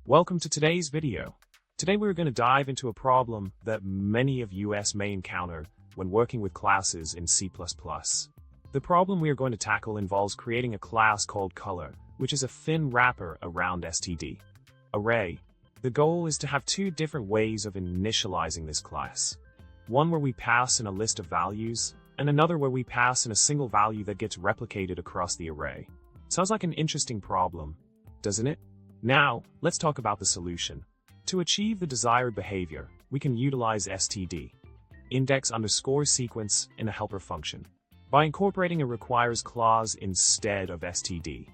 Welcome to today's video. Today we're going to dive into a problem that many of us may encounter when working with classes in C++. The problem we are going to tackle involves creating a class called color, which is a thin wrapper around std array. The goal is to have two different ways of initializing this class. One where we pass in a list of values, and another where we pass in a single value that gets replicated across the array. Sounds like an interesting problem, doesn't it? Now, let's talk about the solution. To achieve the desired behavior, we can utilize std index_sequence in a helper function. By incorporating a requires clause instead of std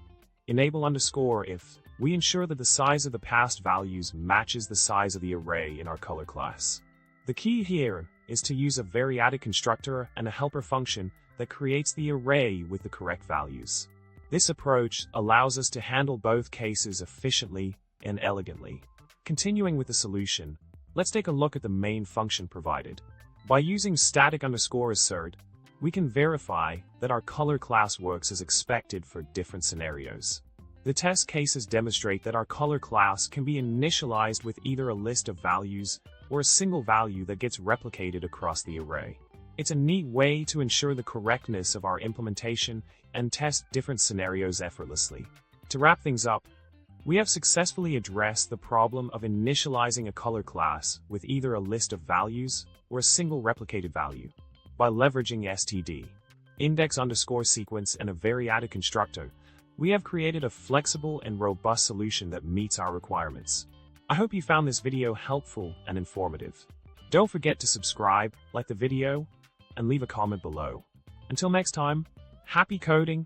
enable_if, we ensure that the size of the passed values matches the size of the array in our color class. The key here is to use a variadic constructor and a helper function that creates the array with the correct values. This approach allows us to handle both cases efficiently and elegantly. Continuing with the solution, let's take a look at the main function provided. By using static_assert, we can verify that our color class works as expected for different scenarios. The test cases demonstrate that our color class can be initialized with either a list of values or a single value that gets replicated across the array. It's a neat way to ensure the correctness of our implementation and test different scenarios effortlessly. To wrap things up, we have successfully addressed the problem of initializing a color class with either a list of values or a single replicated value. By leveraging std index_sequence and a variadic constructor, we have created a flexible and robust solution that meets our requirements. I hope you found this video helpful and informative. Don't forget to subscribe, like the video, and leave a comment below. Until next time, happy coding!